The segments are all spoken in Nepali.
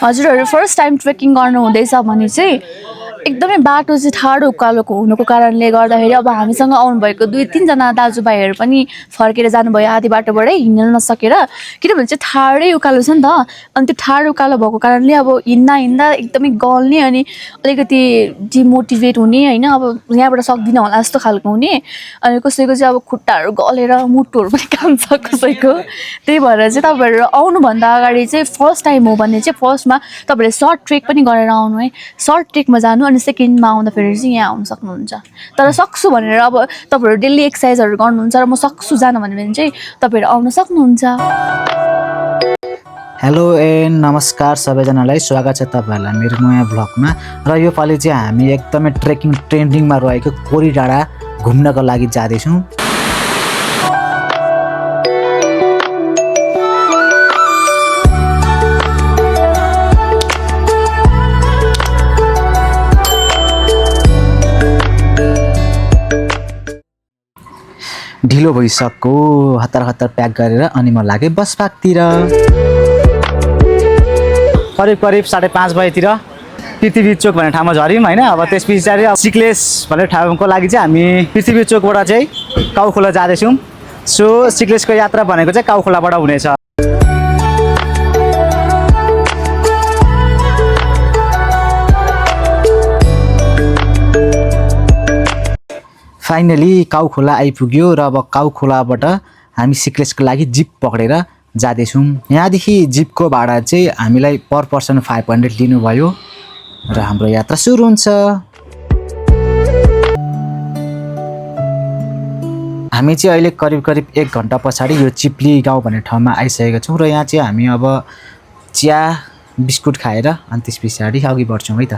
हजुरहरू फर्स्ट टाइम ट्रेकिङ गर्नु हुँदैछ भने चाहिँ एकदमै बाटो चाहिँ ठाडो उकालोको हुनुको कारणले गर्दाखेरि अब हामीसँग आउनुभएको 2-3 जना दाजुभाइहरू पनि फर्केर जानुभयो आधी बाटोबाटै हिँड्न नसकेर किनभने चाहिँ ठाडै उकालो छ नि त अनि त्यो ठाडो उकालो भएको कारणले अब हिँड्दा एकदमै गल्ने अनि अलिकति डिमोटिभेट हुने होइन अब यहाँबाट सक्दिनँ होला जस्तो खालको हुने अनि कसैको चाहिँ अब खुट्टाहरू गलेर मुटुहरू पनि कान्छ कसैको त्यही भएर चाहिँ तपाईँहरू आउनुभन्दा अगाडि चाहिँ फर्स्ट टाइम हो भने चाहिँ फर्स्टमा तपाईँहरूले सर्ट ट्रेक पनि गरेर आउनु है सर्ट ट्रेकमा जानु अनि सेकेन्डमा आउँदाखेरि चाहिँ यहाँ आउनु सक्नुहुन्छ तर सक्छु भनेर अब तपाईँहरू डेली एक्सर्साइजहरू गर्नुहुन्छ र म सक्छु जान भन्यो भने चाहिँ तपाईँहरू आउन सक्नुहुन्छ। हेलो एन्ड नमस्कार सबैजनालाई स्वागत छ तपाईँहरूलाई मेरो नयाँ भ्लगमा र यो पालि चाहिँ हामी एकदमै ट्रेकिङ ट्रेन्डिङमा रहेको कोरी डाँडा घुम्नको लागि जाँदैछौँ। ढिलो भइसक्यो हतार प्याक गरेर अनि म लागेँ बस पार्कतिर। करिब 5:30 बजेतिर पृथ्वी चोक भन्ने ठाउँमा झऱ्यौँ होइन। अब त्यस पछाडि सिक्लेस भन्ने ठाउँको लागि चाहिँ हामी पृथ्वी चोकबाट चाहिँ काउखोला जाँदैछौँ। सो सिक्लेसको यात्रा भनेको चाहिँ काउखोलाबाट हुनेछ। फाइनली काउखोला आइपुग्यो र अब काउखोलाबाट हामी सिक्लेसको लागि जिप पक्रेर जाँदैछौँ। यहाँदेखि जिपको भाडा चाहिँ हामीलाई पर पर्सन 500 लिनुभयो र हाम्रो यात्रा सुरु हुन्छ। हामी चाहिँ अहिले करिब 1 घन्टा पछाडि यो चिप्ली गाउँ भन्ने ठाउँमा आइसकेका छौँ र यहाँ चाहिँ हामी अब चिया बिस्कुट खाएर अनि त्यस पछाडि अघि बढ्छौँ है त।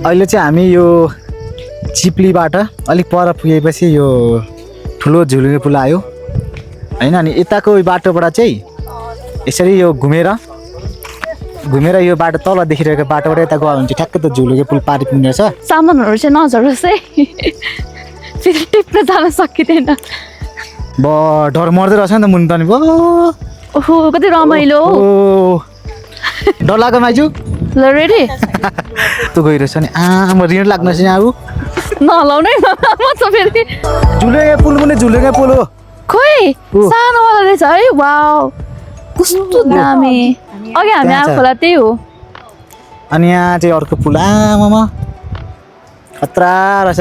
अहिले चाहिँ हामी यो चिप्लीबाट अलिक पर पुगेपछि यो ठुलो झुलुगे पुल आयो होइन। अनि यताको बाटोबाट चाहिँ यसरी यो घुमेर यो बाटो तल देखिरहेको बाटोबाट यता गयो भने चाहिँ ठ्याक्कै त झुलुगे पुल पारि पुग्ने छ। सामानहरू चाहिँ नझरोस् है फेरि टिप्न जान सकिँदैन। डर मर्दै रहेछ नि त मुनि पनि ओहो कति रमाइलो डर लाग्यो माइजू ल रेडी तँ गइरहेछ नि म ऋण लाग्न चाहिँ अब नलाउनै म त फेरि झुलेगे पुल पनि झुलेगे पुल हो खोइ सानोवाला रहेछ है वाउ कस्तो दामी अघि हामी आएको होला त्यही हो। अनि यहाँ चाहिँ अर्को पुल आमामा खतरा रहेछ।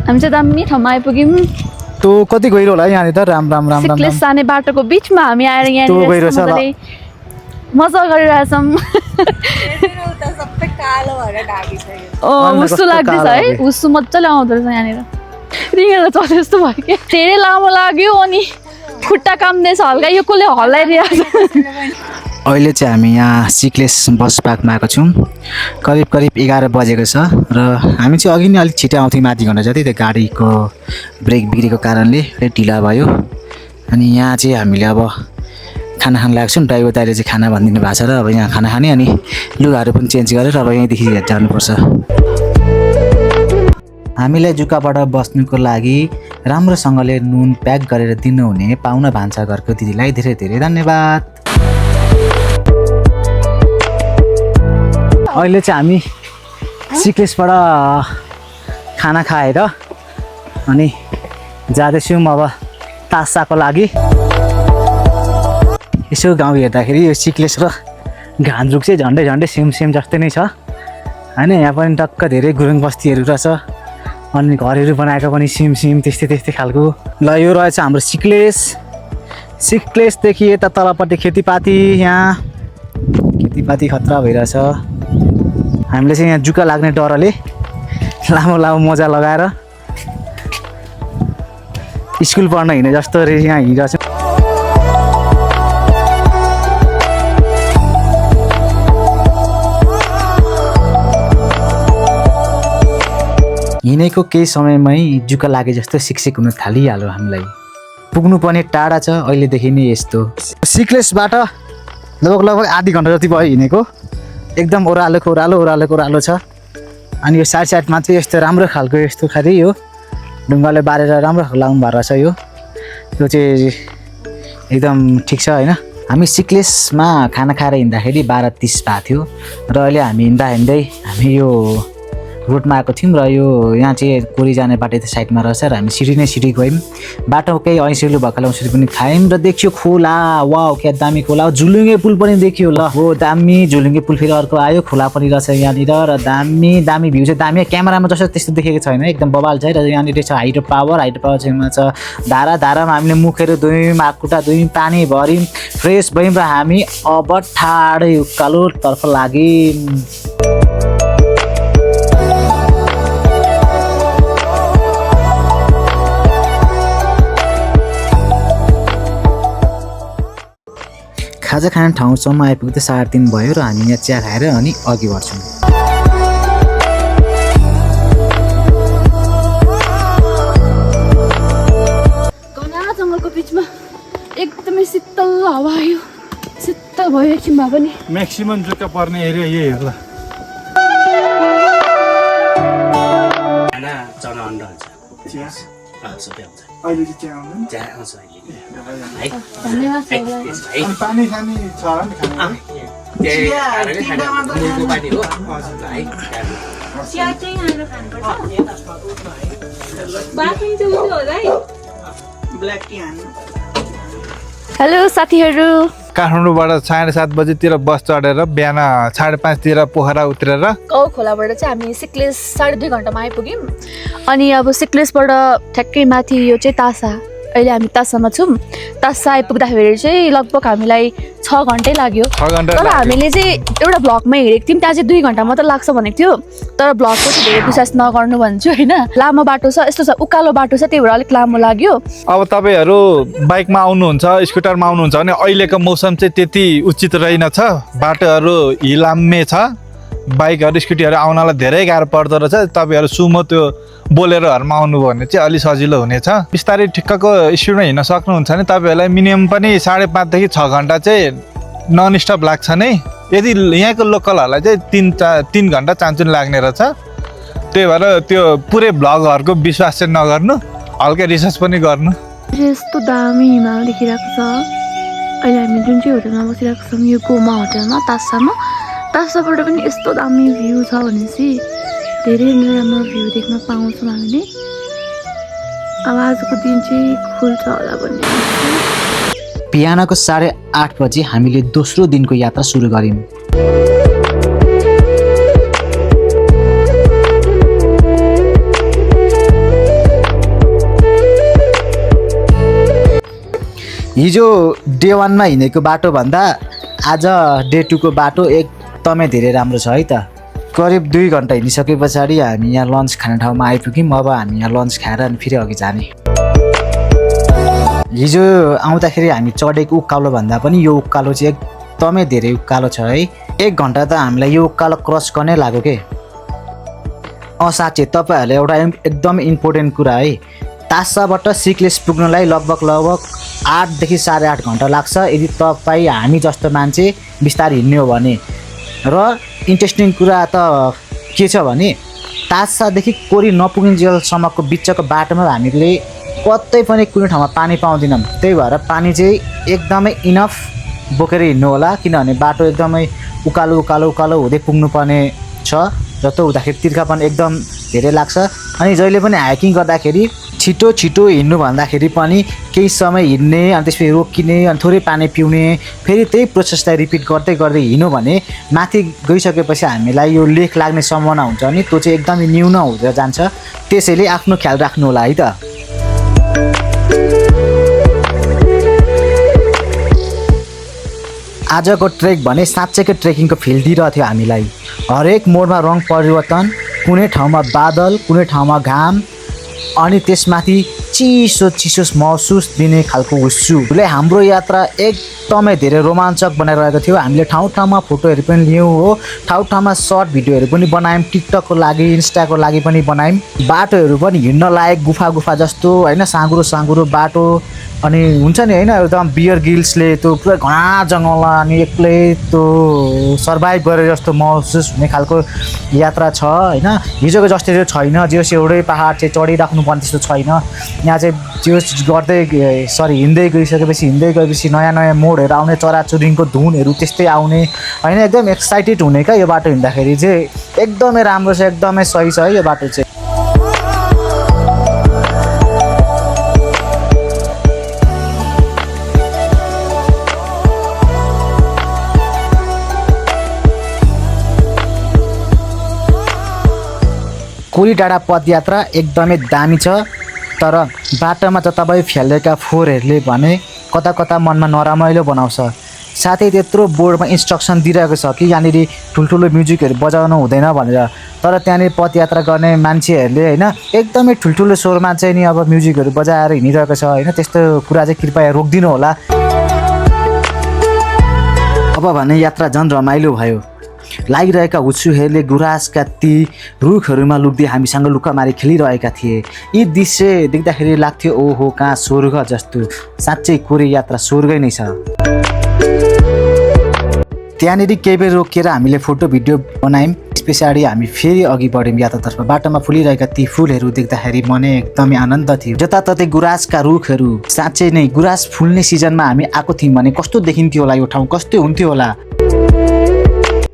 हामी चाहिँ दामी ठाउँमा आइपुग्यौँ। तँ कति गहिरो होला यहाँनिर राम सिक्लेस जाने बाटोको बिचमा हामी आएर यहाँ मजा गरिरहेछौँ। हुस्सु लाग्दैछ है हुस्सु मजाले आउँदो रहेछ यहाँनिर रिङ्गेर चढ्यो जस्तो भयो कि धेरै लामो लाग्यो अनि खुट्टा काम्दैछ हल्का यो कसले हल्लाइरहेको छ। अहिले चाहिँ हामी यहाँ सिक्लेस बस पार्कमा आएको छौँ। करिब 11 बजेको छ र हामी चाहिँ अघि नै अलिक छिटो आउँथ्यौँ आधी घन्टा जति त्यो गाडीको ब्रेक बिग्रेको कारणले ढिला भयो। अनि यहाँ चाहिँ हामीले अब खाना खान लागेको छौँ। ड्राइभर दाइले चाहिँ खाना भनिदिनु भएको छ र अब यहाँ खाना खाने अनि लुगाहरू पनि चेन्ज गरेर अब यहीँदेखि जानुपर्छ। हामीलाई जुकाबाट बस्नुको लागि राम्रोसँगले नुन प्याक गरेर दिनुहुने पाहुना भान्साघरको दिदीलाई धेरै धन्यवाद। अहिले चाहिँ हामी सिक्लेसबाट खाना खाएर अनि जाँदैछौँ अब तासाको लागि। यसो गाउँ हेर्दाखेरि यो सिक्लेस र घान्द्रुक चाहिँ झन्डै सेम जस्तै नै छ होइन। यहाँ पनि टक्क धेरै गुरुङ बस्तीहरू रहेछ अनि घरहरू बनाएको पनि सेम त्यस्तै खालको। ल यो रहेछ हाम्रो सिक्लेसदेखि यता तलपट्टि खेतीपाती यहाँ खेतीपाती खतरा भइरहेछ। हामीले चाहिँ यहाँ जुका लाग्ने डरले लामो मोजा लगाएर स्कुल पढ्न हिँडे जस्तो यहाँ हिँडिरहेछ। हिँडेको केही समयमै जुका लागे जस्तो सिकसिक हुन थालिहाल्यो। हामीलाई पुग्नु पर्ने टाढा छ अहिलेदेखि नै यस्तो। सिक्लेसबाट लगभग आधी घन्टा जति भयो हिँडेको। एकदम ओह्रालो छ अनि यो साइडमा चाहिँ यस्तो राम्रो खालको यस्तो खालि यो ढुङ्गाले बारेर राम्रो लाउनु भएको रहेछ। यो चाहिँ एकदम ठिक छ होइन। हामी सिक्लेसमा खाना खाएर हिँड्दाखेरि 12:30 भएको थियो र अहिले हामी हिँड्दै हामी यो रोडमा आएको थियौँ र यो यहाँ चाहिँ कोरी जाने बाटो त्यो साइडमा रहेछ र हामी सिडी गयौँ बाटो केही ऐसिलो भएकोले औषधि पनि खायौँ र देखियो खोला वाउ क्या दामी खोला झुलुङ्गे पुल पनि देखियो ल हो दामी झुलुङ्गे पुल फेरि अर्को आयो खोला पनि रहेछ यहाँनिर र दामी भ्यू चाहिँ दामी क्यामेरामा जस्तो त्यस्तो देखेको छैन एकदम बबाल छ र यहाँनिर छ हाइड्रो पावर छेउमा छ धारामा हामीले मुखेर धुयौँ हातखुट्टा धुयौँ पानी भर्यौँ फ्रेस भयौँ र हामी अब ठाडै उकालोतर्फ लाग्यौँ। खाजा खाने ठाउँसम्म आइपुग्दा 3:30 भयो र हामी यहाँ चिया खाएर अनि अघि बढ्छौँ। घना जङ्गलको बिचमा एकदमै शीतल हावा आयो शीतल भयो एकछिन भए पनि म्याक्सिमम जुका पर्ने एरिया यही हो ल चना अन्डा हुन्छ चिया सबै आउँछ अहिले चाहिँ चिया आउँदैन चिया आउँछ अहिले धन्यवाद सबैलाई। अनि पानी खाने छ र नि खाना हेलो साथीहरू काठमाडौँबाट 7:30 बजीतिर बस चढेर बिहान 5:30 तिर पोखरा उत्रेर गाउँ खोलाबाट चाहिँ हामी सिक्लेस 2.5 घन्टामा आइपुग्यौँ अनि अब सिक्लेसबाट ठ्याक्कै माथि यो चाहिँ तासा अहिले हामी तासामा छौँ तासा आइपुग्दाखेरि चाहिँ लगभग हामीलाई 6 घन्टै लाग्यो 6 घन्टा तर हामीले चाहिँ एउटा ब्लगमा हेरेको थियौँ त्यहाँ चाहिँ 2 घन्टा मात्र लाग्छ भनेको थियो तर ब्लगको चाहिँ धेरै विश्वास नगर्नु भन्छु होइन लामो बाटो छ यस्तो छ उकालो बाटो छ त्यही भएर अलिक लामो लाग्यो। अब तपाईँहरू बाइकमा आउनुहुन्छ स्कुटरमा आउनुहुन्छ भने अहिलेको मौसम चाहिँ त्यति उचित रहेनछ बाटोहरू हिलाम्मे छ बाइकहरू स्कुटीहरू आउनलाई धेरै गाह्रो पर्दो रहेछ तपाईँहरू सुमो त्यो बोलेरोहरूमा आउनुभयो भने चाहिँ अलि सजिलो हुनेछ बिस्तारै ठिक्कको स्पिडमा हिँड्न सक्नुहुन्छ भने तपाईँहरूलाई मिनिमम पनि 5.5 देखि 6 घन्टा चाहिँ नन स्टप लाग्छ नै यदि यहाँको लोकलहरूलाई चाहिँ 3 घन्टा चान्चुन लाग्ने रहेछ त्यही भएर त्यो पुरै भ्लगहरूको विश्वास चाहिँ नगर्नु हल्का रिसर्च पनि गर्नु। यस्तो दामी हिमाल देखिरहेको छ अहिले हामी जुन चाहिँ होटलमा बसिरहेको छौँ यो गोमा होटलमा तासाबाट पनि यस्तो दामी भ्यू छ भनेपछि धेरै राम्रो भ्यू देख्न पाउँछौँ हामीले अब आजको दिन चाहिँ खुल्छ होला भन्ने बिहानको 8:30 बजी हामीले दोस्रो दिनको यात्रा सुरु गर्यौँ। हिजो डे 1 मा हिँडेको बाटो भन्दा आज डे 2 को बाटो एकदमै धेरै राम्रो छ है त करिब 2 घन्टा हिँडिसके पछाडि हामी यहाँ लन्च खाने ठाउँमा आइपुग्यौँ अब हामी यहाँ लन्च खाएर अनि फेरि अघि जाने। हिजो आउँदाखेरि हामी चढेको उकालो भन्दा पनि यो उकालो चाहिँ एकदमै धेरै उकालो छ है 1 घन्टा त हामीलाई यो उकालो क्रस गर्नै लाग्यो के। साँच्चै तपाईँहरूले एउटा एकदम इम्पोर्टेन्ट कुरा है तासाबाट सिक्लेस पुग्नलाई लगभग 8 देखि 8.5 घन्टा लाग्छ यदि तपाईँ हामी जस्तो मान्छे बिस्तारै हिँड्ने हो भने र इन्ट्रेस्टिङ कुरा त के छ भने तासादेखि कोरी नपुगिन्जेलसम्मको बिचको बाटोमा हामीले कतै पनि कुनै ठाउँमा पानी पाउँदैनौँ त्यही भएर पानी चाहिँ एकदमै इनफ बोकेर हिँड्नु होला किनभने बाटो एकदमै उकालो हुँदै पुग्नुपर्ने छ र त्यो हुँदाखेरि तिर्खापन एकदम धेरै लाग्छ अनि जहिले पनि हाइकिङ गर्दाखेरि छिटो हिँड्नु भन्दाखेरि पनि केही समय हिँड्ने अनि त्यसपछि रोकिने अनि थोरै पानी पिउने फेरि त्यही प्रोसेसलाई रिपिट गर्दै हिँड्यो भने माथि गइसकेपछि हामीलाई यो लेख लाग्ने सम्भावना हुन्छ नि त्यो चाहिँ एकदमै न्यून हुँदै जान्छ त्यसैले आफ्नो ख्याल राख्नु होला है त। आजको ट्रेक भने साँच्चैकै ट्रेकिङको फिल दिइरहेको थियो हामीलाई हरेक मोडमा रङ परिवर्तन कुनै ठाउँमा बादल कुनै ठाउँमा घाम अनि त्यसमाथि चिसो महसुस दिने खालको हुस्सुले हाम्रो यात्रा एकदमै धेरै रोमाञ्चक बनाइरहेको थियो हामीले ठाउँमा फोटोहरू पनि लियौँ हो ठाउँमा सर्ट भिडियोहरू पनि बनायौँ टिकटकको लागि इन्स्टाको लागि पनि बनायौँ बाटोहरू पनि हिँड्न लायक गुफा जस्तो होइन साँगुरो बाटो अनि हुन्छ नि होइन एकदम बियर गिल्सले त्यो पुरा घना जङ्गलमा अनि एक्लै त्यो सर्भाइभ गरे जस्तो महसुस हुने खालको यात्रा छ होइन हिजोको जस्तो चाहिँ छैन जस एउटै पाहाड चाहिँ चढिराख्नु पर्ने त्यस्तो छैन यहाँ चाहिँ जस गर्दै हिँड्दै गएपछि नयाँ नयाँ मोडहरू आउने चराचुरुङ्गीको धुनहरू त्यस्तै आउने होइन एकदम एक्साइटेड हुने क्या यो बाटो हिँड्दाखेरि चाहिँ एकदमै राम्रो छ एकदमै सही छ है यो बाटो चाहिँ कोली डाँडा पदयात्रा एकदमै दामी छ तर बाटोमा त तपाईँ फ्यालेका फोहोरहरूले भने कता कता मनमा नरमाइलो बनाउँछ साथै त्यत्रो बोर्डमा इन्स्ट्रक्सन दिइरहेको छ कि यहाँनिर ठुल्ठुलो म्युजिकहरू बजाउनु हुँदैन भनेर तर त्यहाँनिर पदयात्रा गर्ने मान्छेहरूले होइन एकदमै ठुल्ठुलो स्वरमा चाहिँ नि अब म्युजिकहरू बजाएर हिँडिरहेको छ होइन त्यस्तो कुरा चाहिँ कृपया रोकिदिनु होला अब भने यात्रा झन् रमाइलो भयो लागिरहेका हुच्चुहरूले गुराँसका ती रुखहरूमा लुक्दै हामीसँग लुकामारी खेलिरहेका थिए यी दृश्य देख्दाखेरि लाग्थ्यो ओहो कहाँ स्वर्ग जस्तो साँच्चै कोरी यात्रा स्वर्गै नै छ त्यहाँनिर केही बेर रोकेर हामीले फोटो भिडियो बनायौँ त्यस पछाडि हामी फेरि अघि बढ्यौँ यात्रातर्फ बाटोमा फुलिरहेका ती फुलहरू देख्दाखेरि मनै एकदमै आनन्द थियो जताततै गुराँसका रुखहरू साँच्चै नै गुराँस फुल्ने सिजनमा हामी आएको थियौँ भने कस्तो देखिन्थ्यो होला यो ठाउँ कस्तो हुन्थ्यो होला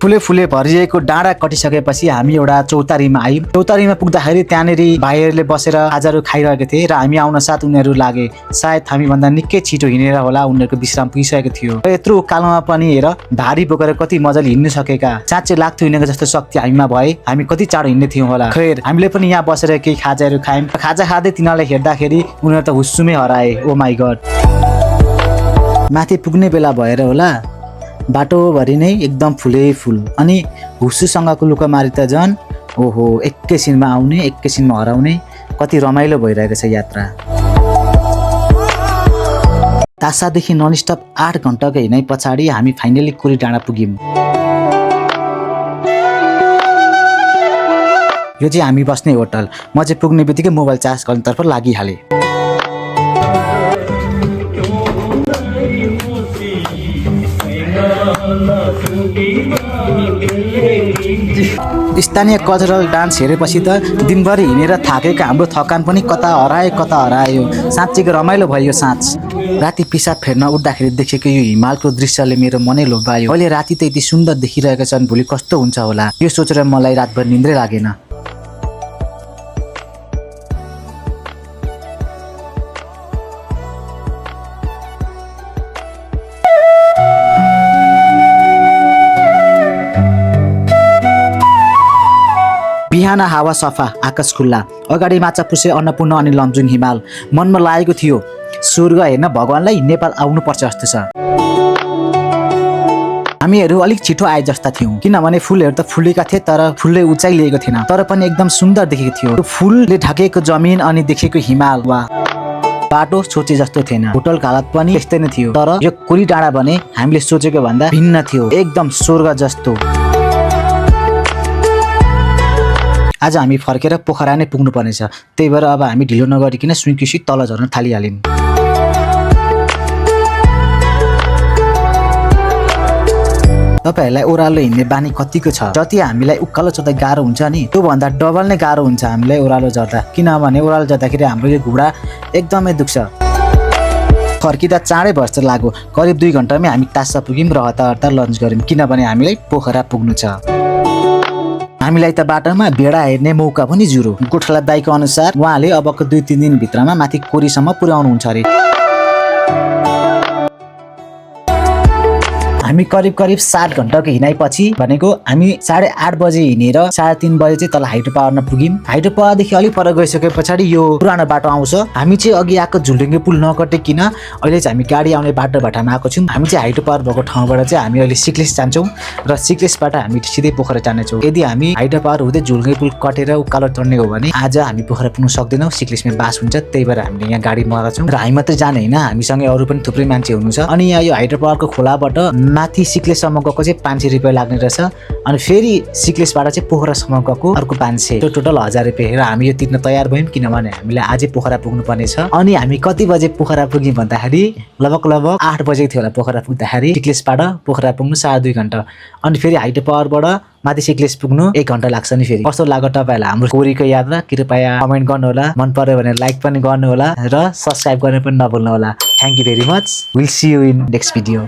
फुले भरिएको डाँडा कटिसकेपछि हामी एउटा चौतारीमा आयौँ चौतारीमा पुग्दाखेरि त्यहाँनिर भाइहरूले बसेर खाजाहरू खाइरहेको थिए र हामी आउन साथ उनीहरू लागे सायद हामीभन्दा निकै छिटो हिँडेर होला उनीहरूको विश्राम पुगिसकेको थियो र यत्रो उकालोमा पनि हेर भारी बोकेर कति मजाले हिँड्नु सकेका साँच्चै लाग्थ्यो हिँडेको जस्तो शक्ति हामीमा भए हामी कति चाँडो हिँड्ने थियौँ होला खैर हामीले पनि यहाँ बसेर केही खाजाहरू खायौँ खाजा खाँदै तिनीहरूलाई हेर्दाखेरि उनीहरू त हुस्सुमै हराए ओ माई गड माथि पुग्ने बेला भएर होला बाटोभरि नै एकदम फुलै फुल अनि हुस्सुसँगको लुकामारी त झन् ओहो एकैछिनमा आउने एकैछिनमा हराउने कति रमाइलो भइरहेको छ यात्रा तासादेखि ननस्टप 8 घन्टाको हिँडाइ पछाडि हामी फाइनली कोली डाँडा पुग्यौँ यो चाहिँ हामी बस्ने होटल म चाहिँ पुग्ने बित्तिकै मोबाइल चार्ज गर्नेतर्फ लागिहालेँ स्थानीय कल्चरल डान्स हेरेपछि त दिनभरि हिँडेर थाकेको हाम्रो थकान पनि कता हरायो साँच्चैको रमाइलो भयो साँझ राति पिसाब फेर्न उठ्दाखेरि देखेको यो हिमालको दृश्यले मेरो मनै लोभ्यायो अहिले राति त यति सुन्दर देखिरहेका छन् भोलि कस्तो हुन्छ होला यो सोचेर मलाई रातभर निन्द्रै लागेन बिहान हावा सफा आकाश खुल्ला अगाडि माछापुच्छ्रे अन्नपूर्ण अनि लमजुङ हिमाल मनमा लागेको थियो स्वर्ग हेर्न भगवानलाई नेपाल आउनुपर्छ जस्तो छ हामीहरू अलिक छिटो आए जस्ता थियौँ किनभने फुलहरू त फुलेका थिए तर फुलले उचाइ लिएको थिएन तर पनि एकदम सुन्दर देखेको थियो फुलले ढाकेको जमिन अनि देखेको हिमाल वा बाटो सोचे जस्तो थिएन होटलको हालत पनि त्यस्तै नै थियो तर यो कोली डाँडा भने हामीले सोचेको भन्दा भिन्न थियो एकदम स्वर्ग जस्तो आज हामी फर्केर पोखरा नै पुग्नु पर्नेछ त्यही भएर अब हामी ढिलो नगरिकन सुइँकिसी तल झर्न थालिहाल्यौँ तपाईहरूलाई ओह्रालो हिँड्ने बानी कतिको छ जति हामीलाई उकालो चढ्दा गाह्रो हुन्छ नि त्योभन्दा डबल नै गाह्रो हुन्छ हामीलाई ओह्रालो झर्दा किनभने ओह्रालो झर्दाखेरि हाम्रो यो घुँडा एकदमै दुख्छ फर्किँदा चाँडै भर्छ लाग्यो करिब 2 घन्टामै हामी टासा पुग्यौँ र हतार लन्च गऱ्यौँ किनभने हामीलाई पोखरा पुग्नु छ हामीलाई त बाटोमा भेडा हेर्ने मौका पनि जुरो गोठला दाइको अनुसार उहाँले अबको 2-3 दिन भित्रमा माथि कोरीसम्म पुर्याउनुहुन्छ अरे हामी करिब 7 घन्टाको हिँडाइपछि भनेको हामी 8:30 बजे हिँडेर 3:30 बजे चाहिँ तल हाइड्रो पावरमा पुग्यौँ हाइड्रो पावरदेखि अलिक पर गइसके पछाडि यो पुरानो बाटो आउँछ हामी चाहिँ अघि आएको झुलुङ्गे पुल नकटिकन अहिले चाहिँ हामी गाडी आउने बाटोमा आएको छौँ हामी चाहिँ हाइड्रो पावर भएको ठाउँबाट चाहिँ हामी अहिले सिक्लेस जान्छौँ र सिक्लेसबाट हामी सिधै पोखरा जानेछौँ यदि हामी हाइड्रो पावर हुँदै झुलुङ्गे पुल कटेर उकालो चढ्ने हो भने आज हामी पोखरा पुग्न सक्दैनौँ सिक्लेसमा बास हुन्छ त्यही भएर हामीले यहाँ गाडी मगाएको छौँ र हामी मात्रै जाने होइन हामीसँगै अरू पनि थुप्रै मान्छे हुनुहुन्छ अनि यहाँ यो हाइड्रो पावरको खोलाबाट माथि सिक्लेससम्म गएको चाहिँ 500 रुपियाँ लाग्ने रहेछ अनि फेरि सिक्लेसबाट चाहिँ पोखरासम्म गएको अर्को 500 त्यो टोटल 1000 रुपियाँ र हामी यो तिर्न तयार भयौँ किनभने हामीलाई आजै पोखरा पुग्नु पर्ने छ अनि हामी कति बजे पोखरा पुग्यौँ भन्दाखेरि लगभग 8 बजेको थियो होला पोखरा पुग्दाखेरि सिक्लेसबाट पोखरा पुग्नु 2.5 घण्टा अनि फेरि हाइड्रो पावरबाट माथि सिक्लेस पुग्नु 1 घण्टा लाग्छ नि फेरि कस्तो लाग्यो तपाईँहरूलाई हाम्रो कोरीको यात्रा कृपया कमेन्ट गर्नुहोला मन पर्यो भने लाइक पनि गर्नुहोला र सब्स्क्राइब गर्न पनि नभुल्नु होला thank you very much will see you in next video